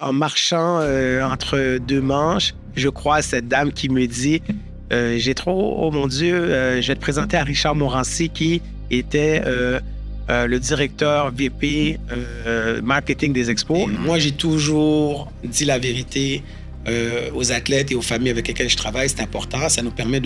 En marchant entre deux manches, je croise cette dame qui me dit oh mon Dieu, je vais te présenter à Richard Morancy qui était le directeur VP marketing des expos. Moi, j'ai toujours dit la vérité aux athlètes et aux familles avec lesquelles je travaille. C'est important. Ça nous permet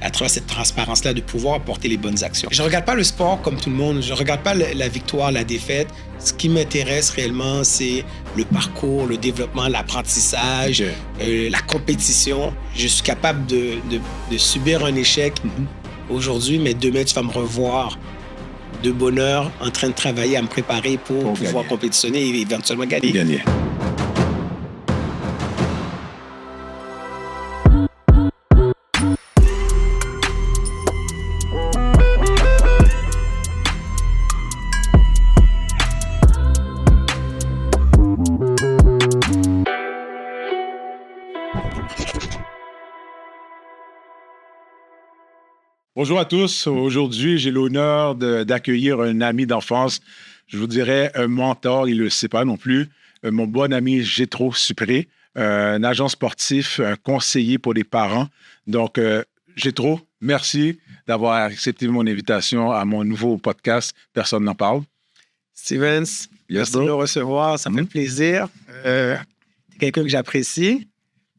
à travers cette transparence-là, de pouvoir apporter les bonnes actions. Je ne regarde pas le sport comme tout le monde. Je ne regarde pas la victoire, la défaite. Ce qui m'intéresse réellement, c'est le parcours, le développement, l'apprentissage, la compétition. Je suis capable de subir un échec aujourd'hui, mais demain, tu vas me revoir de bonne heure en train de travailler, à me préparer pour pouvoir compétitionner et éventuellement gagner. Bonjour à tous. Aujourd'hui, j'ai l'honneur d'accueillir un ami d'enfance. Je vous dirais un mentor, il ne le sait pas non plus. Mon bon ami Gétro Supré, un agent sportif, un conseiller pour les parents. Donc, Gétro, merci d'avoir accepté mon invitation à mon nouveau podcast « Personne n'en parle ». Stevens, merci de me recevoir. Ça me fait plaisir. Quelqu'un que j'apprécie.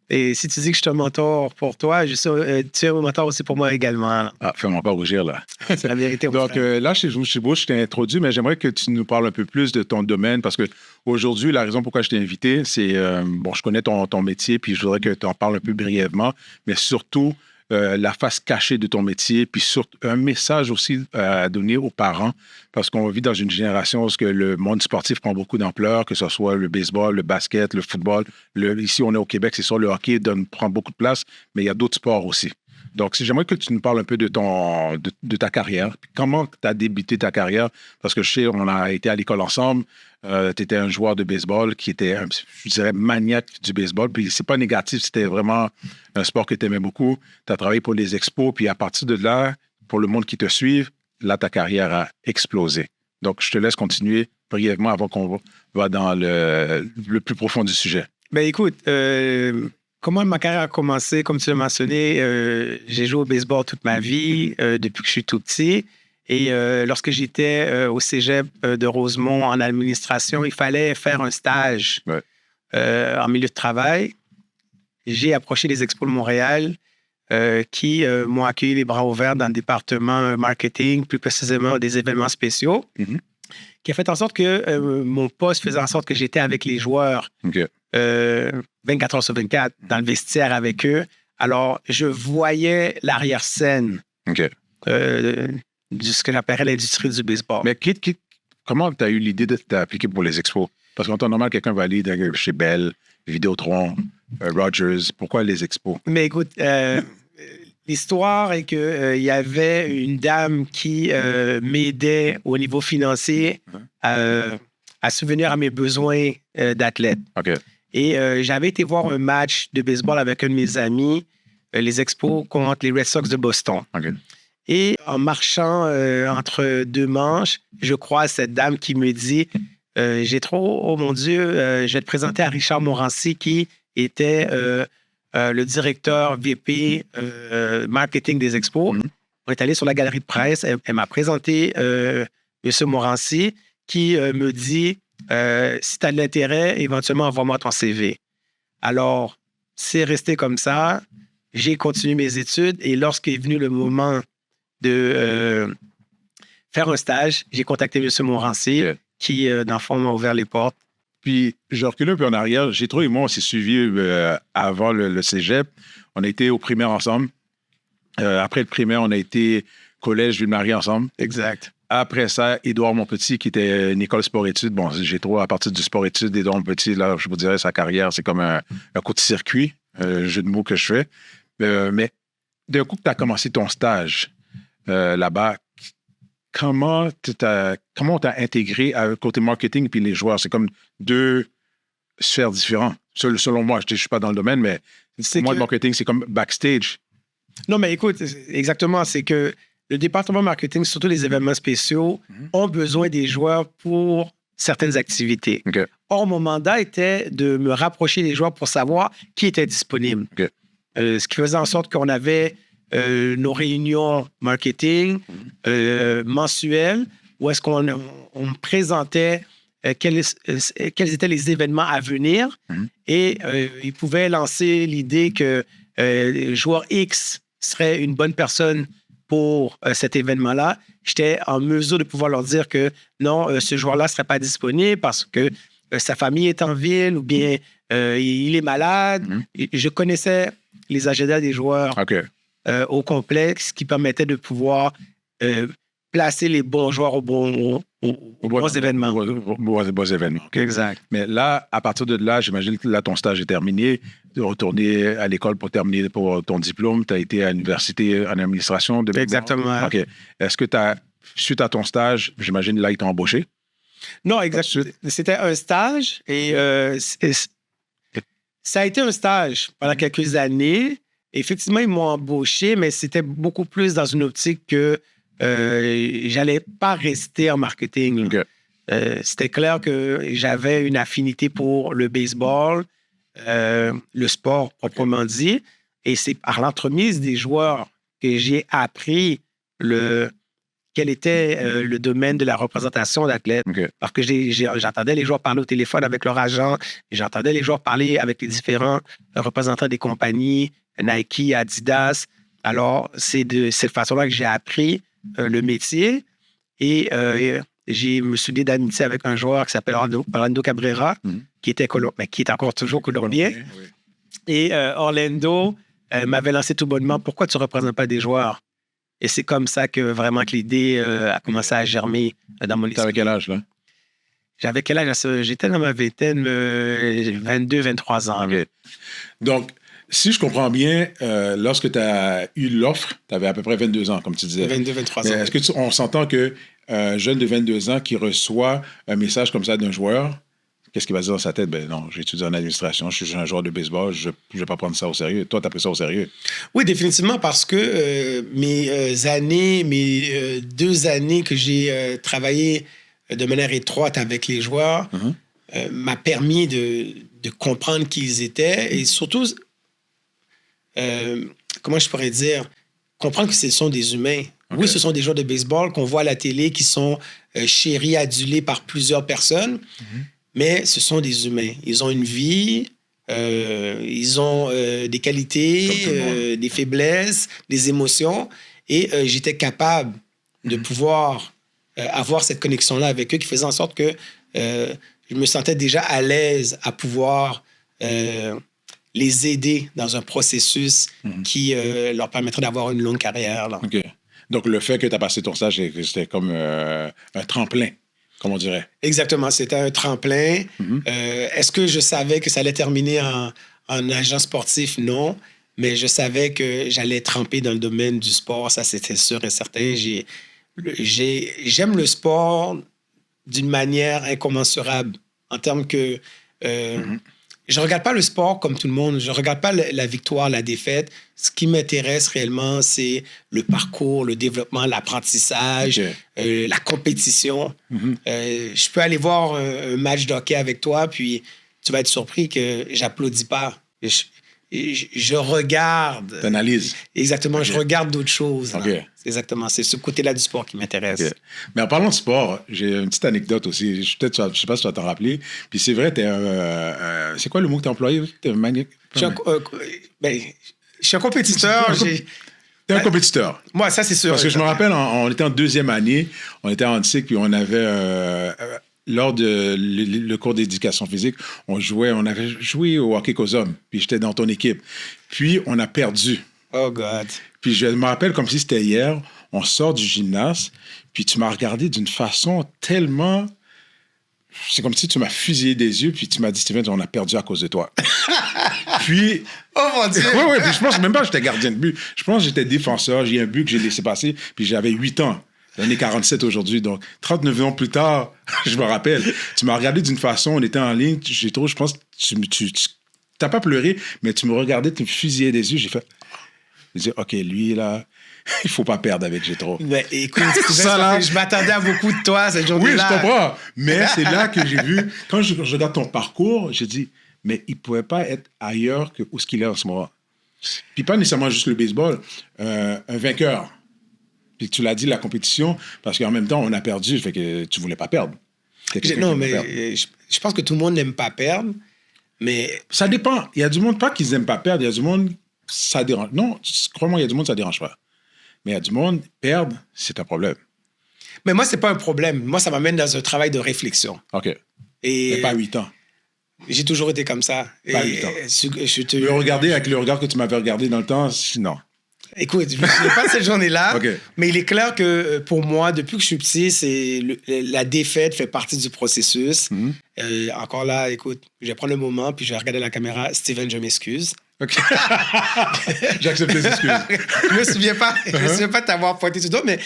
Et si tu dis que je suis un mentor pour toi, tu es un mentor aussi pour moi également. Ah, fais-moi pas rougir, là. C'est la vérité. Donc, là, chez Bouche, je t'ai introduit, mais j'aimerais que tu nous parles un peu plus de ton domaine, parce qu'aujourd'hui, la raison pourquoi je t'ai invité, c'est, je connais ton métier, puis je voudrais que tu en parles un peu brièvement, mais surtout, la face cachée de ton métier, puis surtout un message aussi à donner aux parents, parce qu'on vit dans une génération où le monde sportif prend beaucoup d'ampleur, que ce soit le baseball, le basket, le football. Ici, on est au Québec, c'est sûr, le hockey prend beaucoup de place, mais il y a d'autres sports aussi. Donc, j'aimerais que tu nous parles un peu de ta carrière. Comment tu as débuté ta carrière? Parce que je sais, on a été à l'école ensemble. Tu étais un joueur de baseball qui était, je dirais, maniaque du baseball. Puis c'est pas négatif, c'était vraiment un sport que tu aimais beaucoup. Tu as travaillé pour les expos. Puis à partir de là, pour le monde qui te suit, là, ta carrière a explosé. Donc, je te laisse continuer brièvement avant qu'on va dans le plus profond du sujet. Ben écoute, comment ma carrière a commencé? Comme tu l'as mentionné, j'ai joué au baseball toute ma vie, depuis que je suis tout petit. Et lorsque j'étais au cégep de Rosemont en administration, il fallait faire un stage en milieu de travail. J'ai approché les Expos de Montréal qui m'ont accueilli les bras ouverts dans le département marketing, plus précisément des événements spéciaux, qui a fait en sorte que mon poste faisait en sorte que j'étais avec les joueurs 24 heures sur 24 dans le vestiaire avec eux. Alors, je voyais l'arrière-scène de ce que j'appellerais l'industrie du baseball. Mais comment tu as eu l'idée de t'appliquer pour les expos? Parce qu'en temps normal, quelqu'un va aller chez Bell, Vidéotron, Rogers. Pourquoi les expos? Mais écoute, l'histoire est qu'il y avait une dame qui m'aidait au niveau financier à subvenir à mes besoins d'athlète. Et j'avais été voir un match de baseball avec un de mes amis, les expos contre les Red Sox de Boston. Et en marchant entre deux manches, je croise cette dame qui me dit oh mon Dieu, je vais te présenter à Richard Morancy qui était le directeur VP marketing des expos. On est allé sur la galerie de presse. Elle m'a présenté M. Morancy qui me dit si tu as de l'intérêt, éventuellement, envoie-moi ton CV. Alors, c'est resté comme ça. J'ai continué mes études et lorsqu'est venu le moment de faire un stage, j'ai contacté M. Morancy qui, dans le fond, m'a ouvert les portes. Puis, je recule un peu en arrière. Gétro et moi, on s'est suivis avant le cégep. On a été au primaire ensemble. Après le primaire, on a été collège Ville-Marie ensemble. Exact. Après ça, Édouard Montpetit, qui était une école sport-études. Bon, Gétro, à partir du sport-études, Édouard Montpetit, là, je vous dirais, sa carrière, c'est comme un coup de circuit, jeu de mots que je fais. Mais d'un coup que tu as commencé ton stage là-bas, comment t'as intégré à côté marketing puis les joueurs? C'est comme deux sphères différentes. Selon moi, je ne suis pas dans le domaine, mais pour moi, le marketing, c'est comme backstage. Non, mais écoute, exactement, c'est que le département marketing, surtout les événements spéciaux, ont besoin des joueurs pour certaines activités. Okay. Or, mon mandat était de me rapprocher des joueurs pour savoir qui était disponible. Okay. Ce qui faisait en sorte qu'on avait nos réunions marketing mensuelles où est-ce qu'on présentait quels étaient les événements à venir et ils pouvaient lancer l'idée que le joueur X serait une bonne personne pour cet événement-là. J'étais en mesure de pouvoir leur dire que non, ce joueur-là ne serait pas disponible parce que sa famille est en ville ou bien il est malade. Je connaissais les agendas des joueurs au complet, ce qui permettait de pouvoir placer les bons joueurs aux bons événements. Bons événements. Okay. Exact. Mais là, à partir de là, j'imagine que là, ton stage est terminé. De retourner à l'école pour terminer pour ton diplôme. Tu as été à l'université en administration. Exactement. OK. Est-ce que suite à ton stage, j'imagine là, ils t'ont embauché? Non, exactement. C'était un stage et ça a été un stage pendant quelques années. Effectivement, ils m'ont embauché, mais c'était beaucoup plus dans une optique que j'allais pas rester en marketing. Okay. C'était clair que j'avais une affinité pour le baseball, le sport proprement dit, et c'est par l'entremise des joueurs que j'ai appris quel était le domaine de la représentation d'athlètes. Okay. Parce que j'entendais les joueurs parler au téléphone avec leur agent, et j'entendais les joueurs parler avec les différents représentants des compagnies, Nike, Adidas. Alors, c'est de cette façon-là que j'ai appris le métier et je me suis lié d'amitié avec un joueur qui s'appelle Orlando Cabrera, qui est encore toujours colombien. Oui. Et Orlando m'avait lancé tout bonnement, pourquoi tu ne représentes pas des joueurs? Et c'est comme ça que vraiment que l'idée a commencé à germer dans mon esprit. T'avais quel âge, là? J'avais quel âge? J'étais dans ma vingtaine, 22, 23 ans. Okay. Donc, si je comprends bien, lorsque tu as eu l'offre, tu avais à peu près 22 ans, comme tu disais. 22, 23 ans. Est-ce qu'on s'entend qu'un jeune de 22 ans qui reçoit un message comme ça d'un joueur, qu'est-ce qu'il va dire dans sa tête? Ben non, j'ai étudié en administration, je suis un joueur de baseball, je ne vais pas prendre ça au sérieux. Toi, tu as pris ça au sérieux? Oui, définitivement, parce que mes 2 années que j'ai travaillé de manière étroite avec les joueurs m'a permis de comprendre qui ils étaient et surtout, comment je pourrais dire, comprendre que ce sont des humains. Okay. Oui, ce sont des joueurs de baseball qu'on voit à la télé qui sont chéris, adulés par plusieurs personnes, mais ce sont des humains. Ils ont une vie, ils ont des qualités, des faiblesses, des émotions, et j'étais capable de pouvoir avoir cette connexion-là avec eux qui faisait en sorte que je me sentais déjà à l'aise à pouvoir les aider dans un processus qui leur permettrait d'avoir une longue carrière. Là. OK. Donc, le fait que tu as passé ton stage, c'était comme un tremplin, comme on dirait. Exactement. C'était un tremplin. Est-ce que je savais que ça allait terminer en agent sportif? Non. Mais je savais que j'allais tremper dans le domaine du sport. Ça, c'était sûr et certain. J'aime le sport d'une manière incommensurable en termes que je ne regarde pas le sport comme tout le monde. Je ne regarde pas la victoire, la défaite. Ce qui m'intéresse réellement, c'est le parcours, le développement, l'apprentissage, la compétition. Je peux aller voir un match de hockey avec toi, puis tu vas être surpris que j'applaudis pas. Je regarde. T'analyses. Exactement, je regarde d'autres choses. Okay. Exactement, c'est ce côté-là du sport qui m'intéresse. Okay. Mais en parlant de sport, j'ai une petite anecdote aussi. Je ne sais pas si tu vas t'en rappeler. Puis c'est vrai, c'est quoi le mot que tu as employé? T'es un maniaque? Je suis un compétiteur. T'es un compétiteur. Moi, ça, c'est sûr. Parce que je me rappelle, on était en 2e année, on était en cycle, puis on avait... lors de le cours d'éducation physique, on avait joué au hockey qu'aux hommes, puis j'étais dans ton équipe. Puis, on a perdu. Oh, God. Puis, je me rappelle comme si c'était hier, on sort du gymnase, puis tu m'as regardé d'une façon tellement... C'est comme si tu m'as fusillé des yeux, puis tu m'as dit, Steven, on a perdu à cause de toi. Puis... Oh, mon Dieu! Oui, puis je pense même pas que j'étais gardien de but. Je pense que j'étais défenseur, j'ai un but que j'ai laissé passer, puis j'avais 8 ans. L'année 47 aujourd'hui, donc 39 ans plus tard, je me rappelle, tu m'as regardé d'une façon, on était en ligne, je pense que tu n'as pas pleuré, mais tu me regardais, tu me fusillais des yeux, j'ai dit, OK, lui là, il faut pas perdre avec Jetro. Mais écoute, je m'attendais à beaucoup de toi cette journée-là. Oui, je comprends. Mais c'est là que j'ai vu, quand je regarde ton parcours, j'ai dit, mais il pouvait pas être ailleurs que où ce qu'il est en ce moment. Puis pas nécessairement juste le baseball, un vainqueur. Puis tu l'as dit, la compétition, parce qu'en même temps, on a perdu, fait que tu voulais pas perdre. Non, mais je pense que tout le monde n'aime pas perdre, mais... Ça dépend. Il y a du monde, pas qu'ils n'aiment pas perdre, il y a du monde, ça dérange. Non, crois-moi, il y a du monde, ça dérange pas. Mais il y a du monde, perdre, c'est un problème. Mais moi, c'est pas un problème. Moi, ça m'amène dans un travail de réflexion. OK. Mais pas 8 ans. J'ai toujours été comme ça. Pas 8 ans. Le regarder avec le regard que tu m'avais regardé dans le temps, non. Écoute, je ne me souviens pas de cette journée-là, Okay. Mais il est clair que pour moi, depuis que je suis petit, la défaite fait partie du processus. Encore là, écoute, je vais prendre le moment, puis je vais regarder la caméra. Steven, je m'excuse. OK. J'accepte les excuses. Je ne me souviens pas de t'avoir pointé tout doigt, mais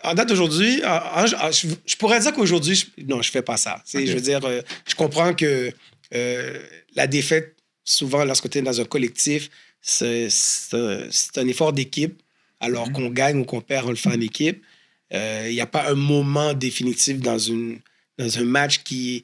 en date d'aujourd'hui, je pourrais dire qu'aujourd'hui, non, je ne fais pas ça. Okay. Je veux dire, je comprends que la défaite, souvent, lorsque tu es dans un collectif, c'est un effort d'équipe. Alors qu'on gagne ou qu'on perd, on le fait en équipe. Il n'y a pas un moment définitif dans un match qui...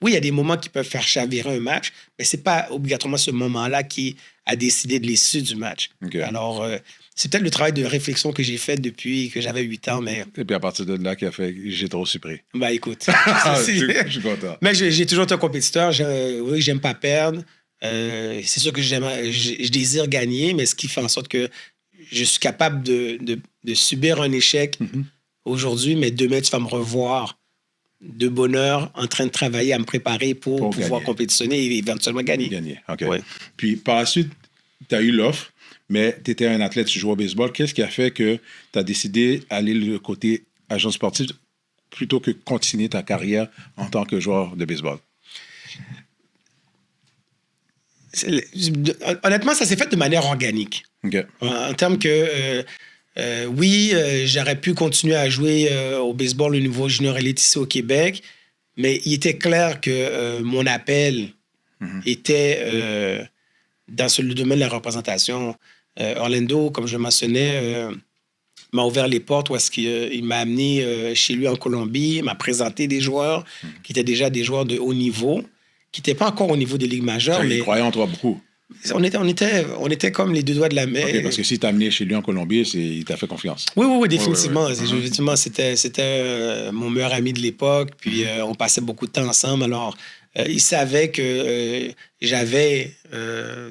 Oui, il y a des moments qui peuvent faire chavirer un match, mais ce n'est pas obligatoirement ce moment-là qui a décidé de l'issue du match. Okay. Alors, c'est peut-être le travail de réflexion que j'ai fait depuis que j'avais 8 ans. Mais... Et puis à partir de là, qui a fait j'ai trop surpris. Ben écoute, je suis content. Mais j'ai toujours été un compétiteur. Oui, j'aime pas perdre. C'est sûr que je désire gagner, mais ce qui fait en sorte que je suis capable de subir un échec aujourd'hui, mais demain, tu vas me revoir de bonne heure en train de travailler à me préparer pour pouvoir compétitionner et éventuellement gagner. OK. Ouais. Puis par la suite, tu as eu l'offre, mais tu étais un athlète, tu jouais au baseball. Qu'est-ce qui a fait que tu as décidé d'aller le côté agent sportif plutôt que continuer ta carrière en tant que joueur de baseball? Honnêtement, ça s'est fait de manière organique. Okay. En termes que, oui, j'aurais pu continuer à jouer au baseball au niveau junior élite ici au Québec, mais il était clair que mon appel était dans le domaine de la représentation. Orlando, comme je mentionnais, m'a ouvert les portes où est-ce qu'il m'a amené chez lui en Colombie, m'a présenté des joueurs qui étaient déjà des joueurs de haut niveau, qui n'étaient pas encore au niveau des ligues majeures. Mais il croyait en toi beaucoup. On était comme les deux doigts de la main. Okay, parce que si tu as amené chez lui en Colombie, il t'a fait confiance. Oui, définitivement. Effectivement, c'était mon meilleur ami de l'époque. Puis on passait beaucoup de temps ensemble. Alors, il savait que j'avais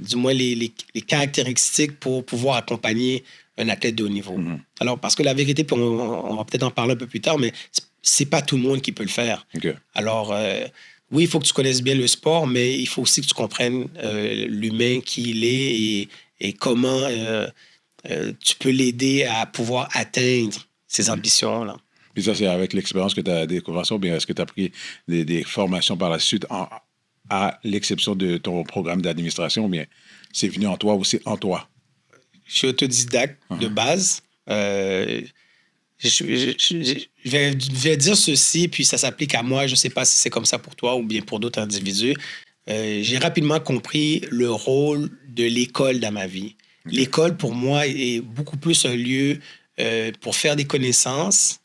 du moins les caractéristiques pour pouvoir accompagner un athlète de haut niveau. Alors, parce que la vérité, puis on va peut-être en parler un peu plus tard, mais c'est pas tout le monde qui peut le faire. Okay. Alors, oui, il faut que tu connaisses bien le sport, mais il faut aussi que tu comprennes l'humain qui il est et comment tu peux l'aider à pouvoir atteindre ses ambitions-là. Puis ça, c'est avec l'expérience que tu as découvert ça, ou bien est-ce que tu as pris des formations par la suite à l'exception de ton programme d'administration, ou bien c'est venu en toi ou c'est en toi? Je suis autodidacte de base. Je vais dire ceci, puis ça s'applique à moi. Je ne sais pas si c'est comme ça pour toi ou bien pour d'autres individus. J'ai rapidement compris le rôle de l'école dans ma vie. Okay. L'école, pour moi, est beaucoup plus un lieu pour faire des connaissances,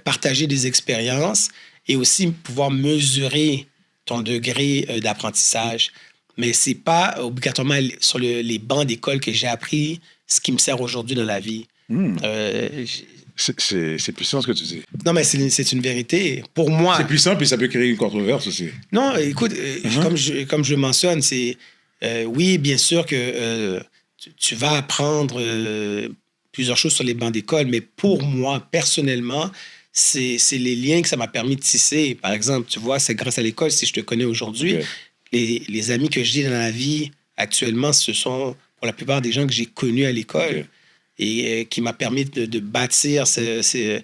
partager des expériences et aussi pouvoir mesurer ton degré d'apprentissage. Mais ce n'est pas obligatoirement sur les bancs d'école que j'ai appris ce qui me sert aujourd'hui dans la vie. C'est puissant ce que tu dis. Non, mais c'est une vérité. Pour moi... C'est puissant, puis ça peut créer une controverse aussi. Non, écoute, comme je mentionne, c'est... oui, bien sûr que tu vas apprendre plusieurs choses sur les bancs d'école, mais pour moi, personnellement, c'est les liens que ça m'a permis de tisser. Par exemple, tu vois, c'est grâce à l'école, si je te connais aujourd'hui, les amis que j'ai dans la vie actuellement, ce sont pour la plupart des gens que j'ai connus à l'école et qui m'a permis de bâtir ce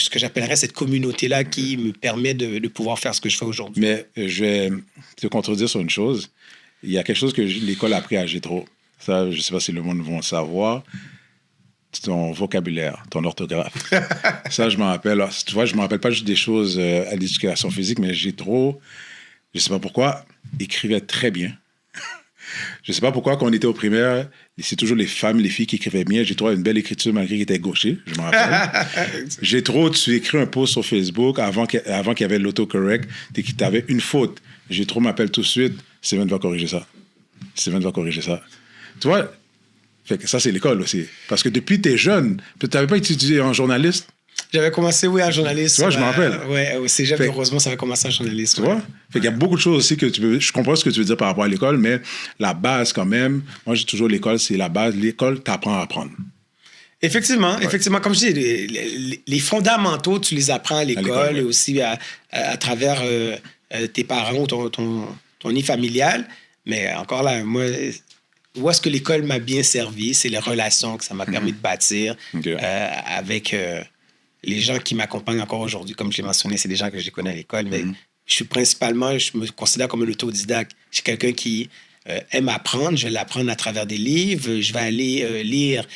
que j'appellerais cette communauté-là qui me permet de pouvoir faire ce que je fais aujourd'hui. Mais je vais te contredire sur une chose. Il y a quelque chose que l'école a appris à Jetro. Ça, je ne sais pas si le monde va savoir. Ton vocabulaire, ton orthographe. Ça, je m'en rappelle. Tu vois, je ne me rappelle pas juste des choses à l'éducation physique, mais Jetro, je ne sais pas pourquoi, écrivait très bien. Je ne sais pas pourquoi, quand on était au primaire, c'est toujours les femmes, les filles qui écrivaient bien. J'ai trouvé une belle écriture malgré qu'il était gaucher, je m'en rappelle. Tu écris un post sur Facebook avant qu'il y avait l'autocorrect, tu avais une faute. J'ai trop m'appelle tout de suite, Steven va corriger ça. Tu vois, fait que ça, c'est l'école aussi. Parce que depuis que tu es jeune, tu n'avais pas étudié en journaliste. J'avais commencé, oui, en journaliste. Tu vois, je me rappelle. Oui, au cégep, heureusement, ça avait commencé en journaliste. Tu vois? Fait qu'il y a beaucoup de choses aussi que je comprends ce que tu veux dire par rapport à l'école, mais la base, quand même, moi, j'ai toujours l'école, c'est la base. L'école t'apprend à apprendre. Effectivement, comme je dis, les fondamentaux, tu les apprends à l'école et aussi à travers tes parents ou ton nid familial. Mais encore là, moi, où est-ce que l'école m'a bien servi? C'est les relations que ça m'a permis de bâtir avec les gens qui m'accompagnent encore aujourd'hui. Comme je l'ai mentionné, c'est des gens que je connais à l'école, mais je me considère comme un autodidacte. Je suis quelqu'un qui aime apprendre. Je vais l'apprendre à travers des livres. Je vais aller lire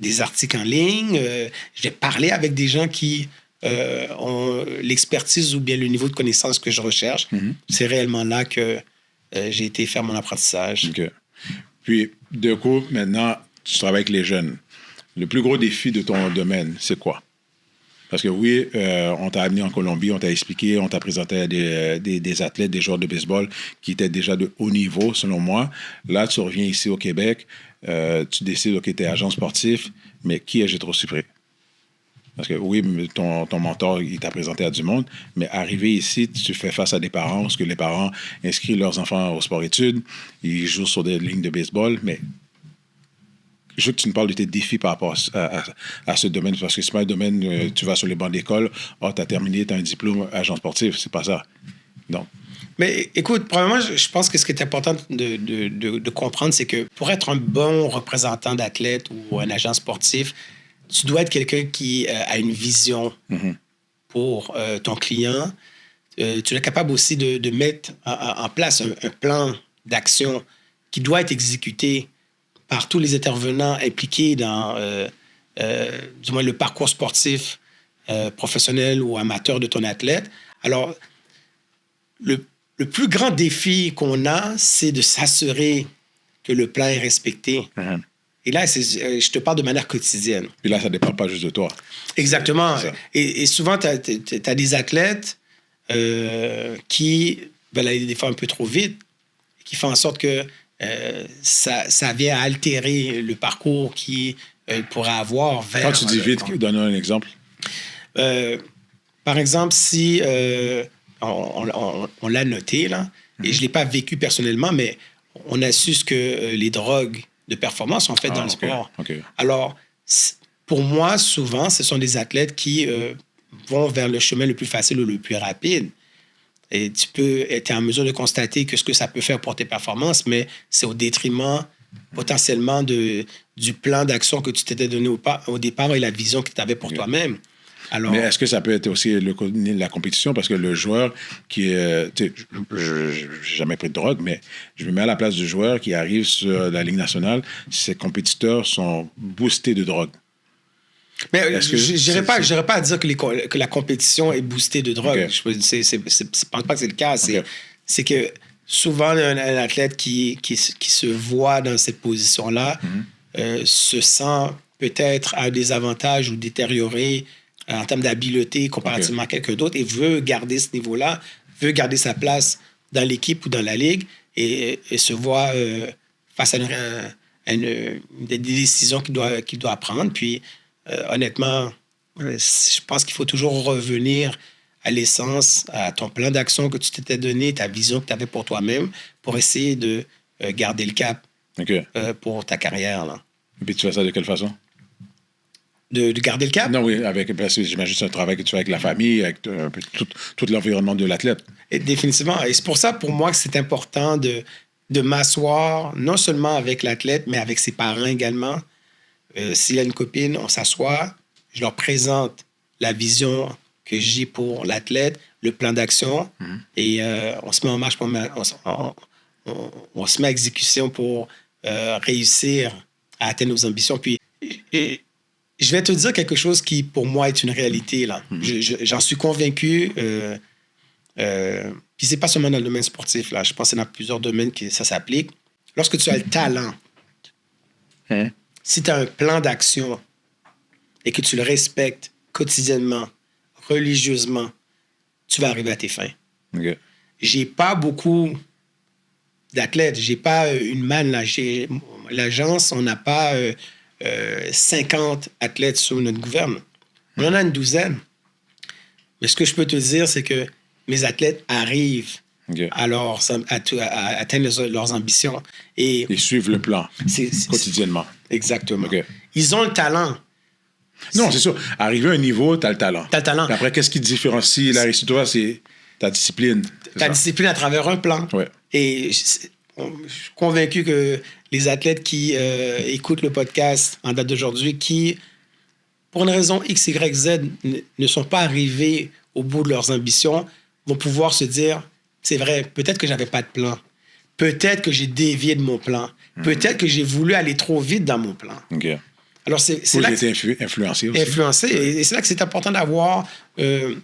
des articles en ligne. Je vais parler avec des gens qui ont l'expertise ou bien le niveau de connaissance que je recherche. C'est réellement là que j'ai été faire mon apprentissage. OK. Puis, de coup, maintenant, tu travailles avec les jeunes. Le plus gros défi de ton domaine, c'est quoi? Parce que oui, on t'a amené en Colombie, on t'a expliqué, on t'a présenté des athlètes, des joueurs de baseball qui étaient déjà de haut niveau, selon moi. Là, tu reviens ici au Québec, tu décides que tu es agent sportif, mais qui est Jétro Cyprien? Parce que oui, ton mentor, il t'a présenté à du monde, mais arrivé ici, tu fais face à des parents, parce que les parents inscrivent leurs enfants au sport-études, ils jouent sur des lignes de baseball, mais je veux que tu nous parles de tes défis par rapport à ce domaine, parce que c'est pas un domaine, tu vas sur les bancs d'école, tu as terminé, tu as un diplôme agent sportif, c'est pas ça. Donc. Mais écoute, premièrement, je pense que ce qui est important de comprendre, c'est que pour être un bon représentant d'athlète ou un agent sportif, tu dois être quelqu'un qui a une vision pour ton client. Tu dois être capable aussi de mettre en place un plan d'action qui doit être exécuté par tous les intervenants impliqués dans du moins le parcours sportif professionnel ou amateur de ton athlète. Alors, le plus grand défi qu'on a, c'est de s'assurer que le plan est respecté. Et là, je te parle de manière quotidienne. Et là, ça ne dépend pas juste de toi. Exactement. Et souvent, tu as des athlètes qui veulent aller des fois un peu trop vite, qui font en sorte que ça vient altérer le parcours qu'il pourrait avoir vers... Quand tu dis vite, donne-nous un exemple. Par exemple, si on l'a noté, là, et je ne l'ai pas vécu personnellement, mais on a su ce que les drogues de performance sont faites dans le sport. Alors, pour moi, souvent, ce sont des athlètes qui vont vers le chemin le plus facile ou le plus rapide. Et tu peux être en mesure de constater que ce que ça peut faire pour tes performances, mais c'est au détriment potentiellement du plan d'action que tu t'étais donné au départ et la vision que tu avais pour toi-même. Alors, mais est-ce que ça peut être aussi la compétition? Parce que le joueur qui est... Je n'ai jamais pris de drogue, mais je me mets à la place du joueur qui arrive sur la Ligue nationale. Ses compétiteurs sont boostés de drogue. Mais je n'irais pas à dire que la compétition est boostée de drogue. Je ne pense pas que c'est le cas. C'est que souvent, un athlète qui se voit dans cette position-là se sent peut-être à des avantages ou détérioré en termes d'habileté comparativement à quelqu'un d'autre et veut garder ce niveau-là, veut garder sa place dans l'équipe ou dans la ligue et se voit face à des décisions qu'il doit prendre. Puis, honnêtement, je pense qu'il faut toujours revenir à l'essence, à ton plan d'action que tu t'étais donné, ta vision que tu avais pour toi-même, pour essayer de garder le cap pour ta carrière. Là. Et puis tu fais ça de quelle façon? De garder le cap? Non, oui, parce que j'imagine que c'est un travail que tu fais avec la famille, avec tout l'environnement de l'athlète. Et définitivement. Et c'est pour ça, pour moi, que c'est important de m'asseoir, non seulement avec l'athlète, mais avec ses parents également. S'il a une copine, on s'assoit, je leur présente la vision que j'ai pour l'athlète, le plan d'action, et on se met en marche, on se met à exécution pour réussir à atteindre nos ambitions. Puis, je vais te dire quelque chose qui, pour moi, est une réalité. Là. J'en suis convaincu. Puis, c'est pas seulement dans le domaine sportif. Là. Je pense que c'est dans plusieurs domaines que ça s'applique. lorsque tu as le talent, si tu as un plan d'action et que tu le respectes quotidiennement, religieusement, tu vas arriver à tes fins. Okay. J'ai pas beaucoup d'athlètes. J'ai pas une manne. Là. L'agence, on n'a pas 50 athlètes sur notre gouverne. On en a une douzaine. Mais ce que je peux te dire, c'est que mes athlètes arrivent à atteindre leurs ambitions. Et ils suivent le plan quotidiennement. Exactement. Okay. Ils ont le talent. Non, c'est sûr. Arriver à un niveau, tu as le talent. Tu as le talent. Et après, qu'est-ce qui te différencie la réussite? Toi, c'est ta discipline. Ta discipline à travers un plan. Ouais. Et je suis convaincu que les athlètes qui écoutent le podcast en date d'aujourd'hui, qui, pour une raison X, Y, Z, ne sont pas arrivés au bout de leurs ambitions, vont pouvoir se dire, c'est vrai, peut-être que j'avais pas de plan. Peut-être que j'ai dévié de mon plan. Peut-être que j'ai voulu aller trop vite dans mon plan. Okay. Alors, c'est là que j'ai été influencé aussi. Influencé. Et c'est là que c'est important d'avoir un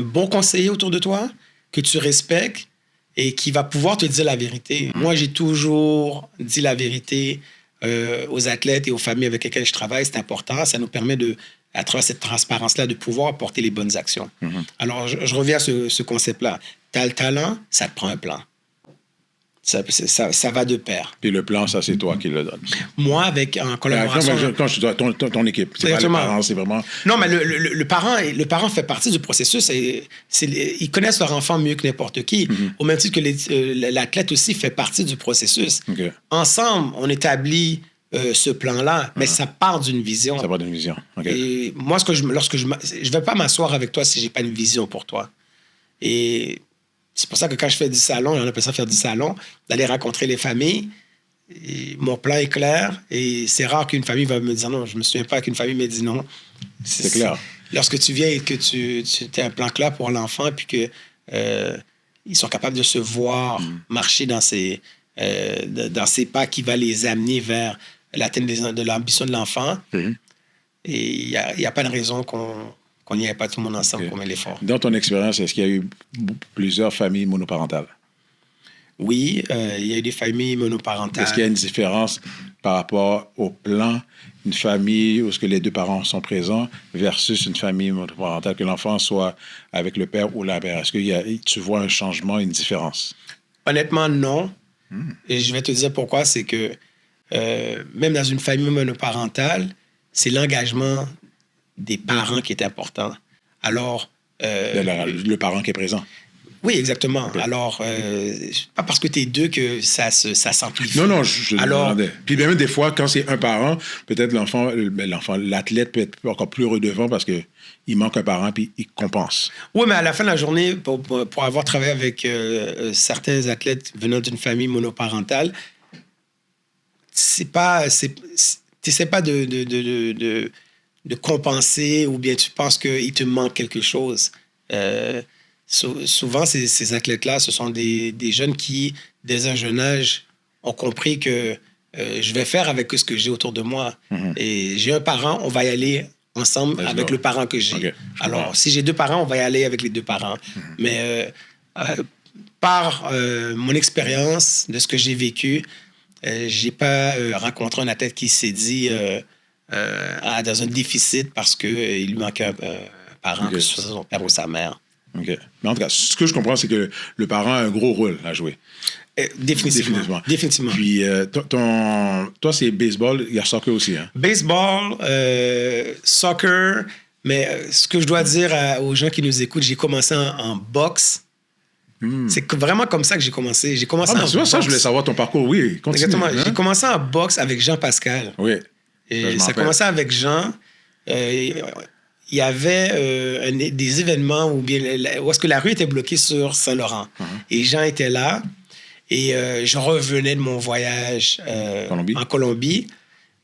bon conseiller autour de toi, que tu respectes et qui va pouvoir te dire la vérité. Moi, j'ai toujours dit la vérité aux athlètes et aux familles avec lesquelles je travaille. C'est important. Ça nous permet, à travers cette transparence-là, de pouvoir apporter les bonnes actions. Alors, je reviens à ce concept-là. Tu as le talent, ça te prend un plan. Ça va de pair. Puis le plan, ça, c'est toi qui le donnes. Moi, en collaboration... Quand je dis ton équipe, c'est pas le parent, c'est vraiment... Non, mais le parent fait partie du processus. Ils connaissent leur enfant mieux que n'importe qui. Au même titre que l'athlète aussi fait partie du processus. Okay. Ensemble, on établit ce plan-là, mais ça part d'une vision. Ça part d'une vision. Okay. Et moi, je vais pas m'asseoir avec toi si j'ai pas une vision pour toi. Et... c'est pour ça que quand je fais du salon, on appelle ça faire du salon, d'aller rencontrer les familles, et mon plan est clair et c'est rare qu'une famille va me dire non. Je me souviens pas qu'une famille m'ait dit non. C'est clair. Lorsque tu viens et que tu as un plan clair pour l'enfant puis que ils sont capables de se voir marcher dans ces pas qui va les amener vers l'atteinte de l'ambition de l'enfant, et il n'y a pas de raison qu'on n'y ait pas tout le monde ensemble pour mettre l'effort. Dans ton expérience, est-ce qu'il y a eu plusieurs familles monoparentales? Oui, il y a eu des familles monoparentales. Est-ce qu'il y a une différence par rapport au plan, une famille où les deux parents sont présents versus une famille monoparentale, que l'enfant soit avec le père ou la mère? Est-ce que tu vois un changement, une différence? Honnêtement, non. Et je vais te dire pourquoi. C'est que même dans une famille monoparentale, c'est l'engagement des parents qui est important. Alors... le parent qui est présent. Oui, exactement. Okay. Alors, pas parce que tu es deux que ça s'amplifie. Non, je demandais. Puis même des fois, quand c'est un parent, peut-être l'athlète peut être encore plus redevant parce qu'il manque un parent puis il compense. Oui, mais à la fin de la journée, pour avoir travaillé avec certains athlètes venant d'une famille monoparentale, tu n'essaies pas de compenser ou bien tu penses qu'il te manque quelque chose. Souvent, ces athlètes-là, ce sont des jeunes qui, dès un jeune âge, ont compris que je vais faire avec ce que j'ai autour de moi. Et j'ai un parent, on va y aller ensemble avec le parent que j'ai. Okay, alors, si j'ai deux parents, on va y aller avec les deux parents. Mais par mon expérience, de ce que j'ai vécu, j'ai pas rencontré un athlète qui s'est dit... dans un déficit parce qu'il lui manquait un parent, que ce soit son père ou sa mère. OK. Mais en tout cas, ce que je comprends, c'est que le parent a un gros rôle à jouer. Définitivement. Puis, toi, c'est baseball, il y a soccer aussi. Hein? Baseball, soccer, mais ce que je dois dire aux gens qui nous écoutent, j'ai commencé en boxe. C'est vraiment comme ça que j'ai commencé. J'ai commencé en boxe. Ça, je voulais savoir ton parcours. Oui, continue. Exactement. Hein? J'ai commencé en boxe avec Jean Pascal. Oui. Et ça a commencé avec Jean. Il y avait des événements où est-ce que la rue était bloquée sur Saint-Laurent. Et Jean était là. Et je revenais de mon voyage en Colombie.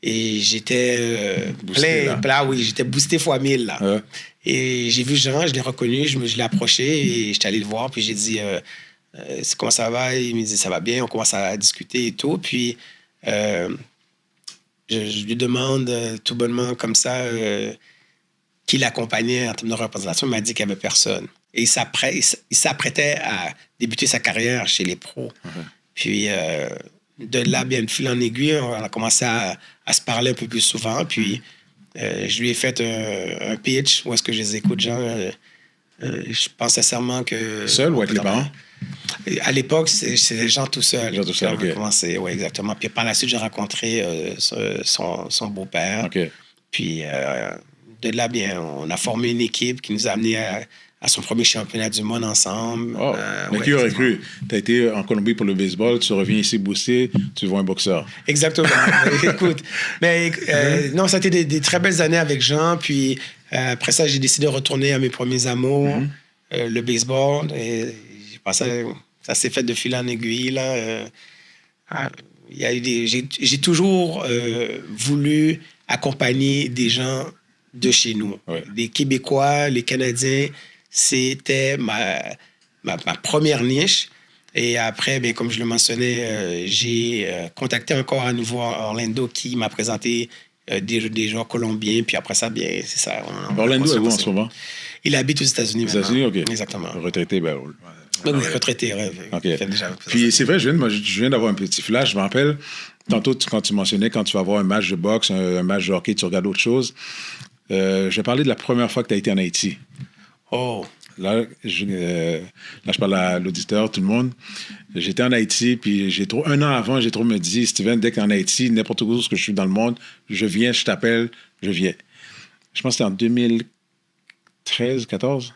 Et j'étais j'étais boosté fois 1000 là. Et j'ai vu Jean, je l'ai reconnu, je l'ai approché et j'étais allé le voir. Puis j'ai dit comment ça va? Il me dit ça va bien. On commence à discuter et tout. Puis je lui demande tout bonnement comme ça qui l'accompagnait en termes de représentation. Il m'a dit qu'il n'y avait personne. Et il s'apprêtait à débuter sa carrière chez les pros. Puis de là, bien, de fil en aiguille, on a commencé à se parler un peu plus souvent. Puis je lui ai fait un pitch où est-ce que je les écoute, genre... je pense sincèrement que... Seul ou avec les parents? À l'époque, c'est les gens tout seuls. Les gens tout seuls, OK. Oui, exactement. Puis par la suite, j'ai rencontré son beau-père. OK. Puis de là, bien, on a formé une équipe qui nous a amenés à son premier championnat du monde ensemble. Oh. Mais qui aurait cru? Tu as été en Colombie pour le baseball, tu reviens ici booster, tu vois un boxeur. Exactement. Écoute, mais non, ça a été des très belles années avec Jean. Puis après ça, j'ai décidé de retourner à mes premiers amours, le baseball. Et ça s'est fait de fil en aiguille. Là. J'ai toujours voulu accompagner des gens de chez nous. Ouais. Les Québécois, les Canadiens, c'était ma première niche. Et après, bien, comme je le mentionnais, j'ai contacté encore à nouveau Orlando qui m'a présenté des joueurs colombiens. Puis après ça, bien, c'est ça. Orlando est où en ce moment? Il habite aux États-Unis maintenant. Aux États-Unis, OK. Exactement. Retraité, ben... Oui, retraité. Ouais. OK. Puis c'est vrai, je viens d'avoir un petit flash. Je me rappelle, tantôt, quand tu mentionnais, quand tu vas voir un match de boxe, un match de hockey, tu regardes autre chose. Je vais parler de la première fois que tu as été en Haïti. Oh! Là, je parle à l'auditeur, tout le monde. J'étais en Haïti, puis un an avant, j'ai trop me dit, Steven, dès que tu es en Haïti, n'importe où que je suis dans le monde, je viens, je t'appelle, je viens. Je pense que c'était en 2013, 14?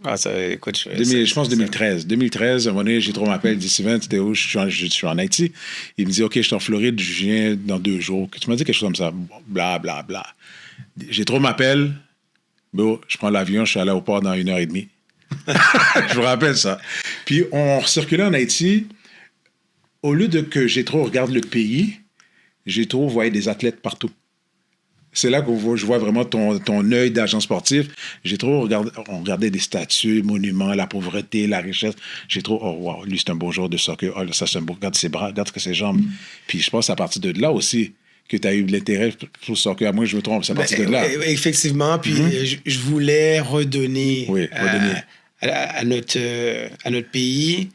Ah, ça, écoute, je pense 2013. 2013, à un moment donné, j'ai trop m'appelle, il dit, Steven, tu étais où? Je suis en Haïti. Il me dit, OK, je suis en Floride, je viens dans 2 jours. Tu m'as dit quelque chose comme ça. Bla, bla, bla. J'ai trop m'appelle. Bon, je prends l'avion, je suis à l'aéroport dans 1h30. Je me rappelle ça. Puis on circulait en Haïti. Au lieu de que Gétro regarde le pays, Gétro voyait des athlètes partout. C'est là que je vois vraiment ton œil d'agent sportif. On regardait des statues, monuments, la pauvreté, la richesse. Gétro, oh wow, lui c'est un beau joueur de soccer. Oh, ça c'est un beau, regarde ses bras, regarde ses jambes. Puis je pense à partir de là aussi que tu as eu de l'intérêt pour le soccer. À moi, je me trompe, c'est à partir de là. Effectivement, puis je voulais redonner, à notre pays.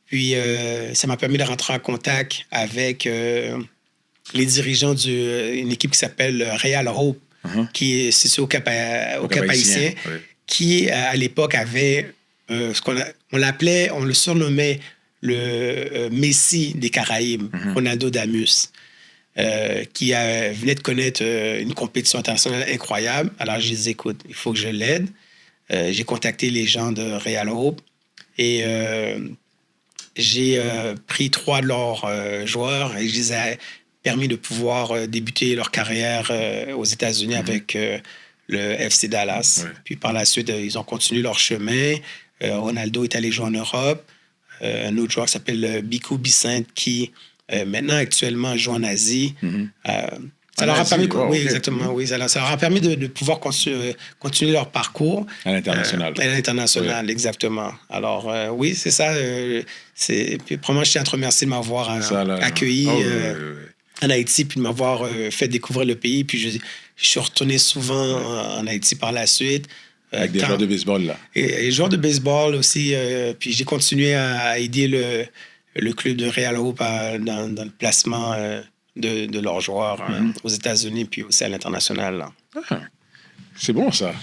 Puis ça m'a permis de rentrer en contact avec les dirigeants d'une équipe qui s'appelle Real Hope, qui est située au Cap-Haïtien, qui à l'époque avait on le surnommait le Messi des Caraïbes, Ronaldo Damus. Qui venait de connaître une compétition internationale incroyable. Alors, je les écoute, il faut que je l'aide. J'ai contacté les gens de Real Hope et j'ai pris 3 de leurs joueurs et je les ai permis de pouvoir débuter leur carrière aux États-Unis avec le FC Dallas. Ouais. Puis par la suite, ils ont continué leur chemin. Ronaldo est allé jouer en Europe. Un autre joueur qui s'appelle Bikou Bissint qui... maintenant, actuellement, joue en Asie. Ça leur a permis, exactement, oui, ça leur a permis de pouvoir continuer leur parcours à l'international. À l'international, exactement. Alors, oui, c'est ça. Puis, probablement, je tiens à te remercier de m'avoir accueilli en Haïti, puis de m'avoir fait découvrir le pays. Puis, je suis retourné souvent en Haïti par la suite. Avec des joueurs de baseball, là. Et joueurs de baseball aussi. Puis, j'ai continué à aider le club de Real Hope dans le placement de leurs joueurs aux États-Unis puis aussi à l'international. Ah, c'est bon, ça.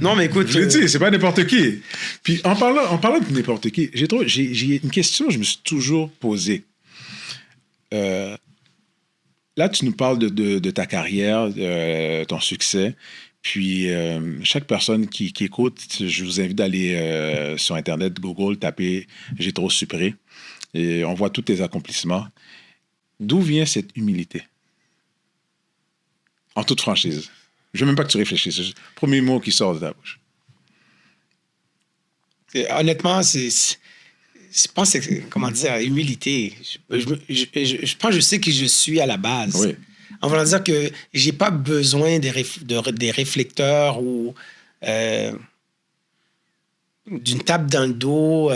Non, mais écoute... Je l'ai dit, c'est pas n'importe qui. Puis en parlant de n'importe qui, j'ai une question que je me suis toujours posée. Là, tu nous parles de ta carrière, ton succès. Puis, chaque personne qui écoute, je vous invite d'aller sur Internet, Google, taper « Gétro Supré ». Et on voit tous tes accomplissements. D'où vient cette humilité? En toute franchise. Je ne veux même pas que tu réfléchisses. C'est le premier mot qui sort de ta bouche. Honnêtement, je pense que c'est, comment dire, humilité. Je pense que je sais qui je suis à la base. Oui. En voulant dire que je n'ai pas besoin des réflecteurs ou... d'une tape dans le dos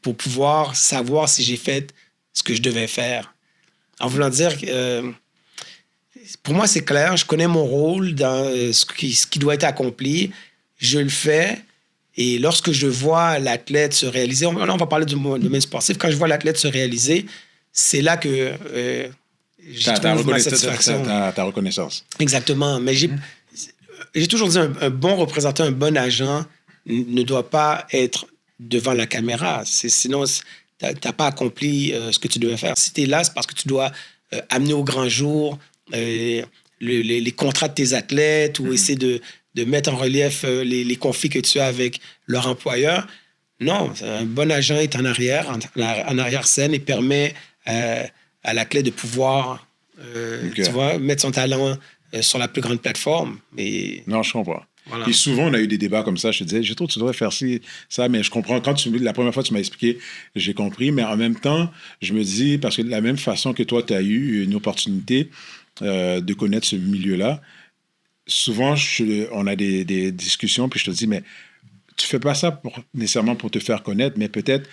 pour pouvoir savoir si j'ai fait ce que je devais faire. En voulant dire que pour moi, c'est clair, je connais mon rôle dans ce qui doit être accompli, je le fais, et lorsque je vois l'athlète se réaliser, là, on va parler du domaine sportif, quand je vois l'athlète se réaliser, c'est là que j'ai trouvé ma satisfaction. Ta reconnaissance. Exactement. Mais j'ai toujours dit un bon représentant, un bon agent ne doit pas être devant la caméra. Sinon, tu n'as pas accompli ce que tu devais faire. Si tu es là, c'est parce que tu dois amener au grand jour les contrats de tes athlètes ou essayer de mettre en relief les conflits que tu as avec leur employeur. Non, un bon agent est en arrière-scène et permet à l'athlète de pouvoir tu vois, mettre son talent sur la plus grande plateforme. Et non, je comprends. Voilà. Et souvent, on a eu des débats comme ça. Je te disais, je trouve que tu devrais faire ça, mais je comprends. Quand la première fois, tu m'as expliqué, j'ai compris. Mais en même temps, je me dis, parce que de la même façon que toi, tu as eu une opportunité de connaître ce milieu-là, souvent, on a des discussions, puis je te dis, mais tu fais pas ça nécessairement pour te faire connaître, mais peut-être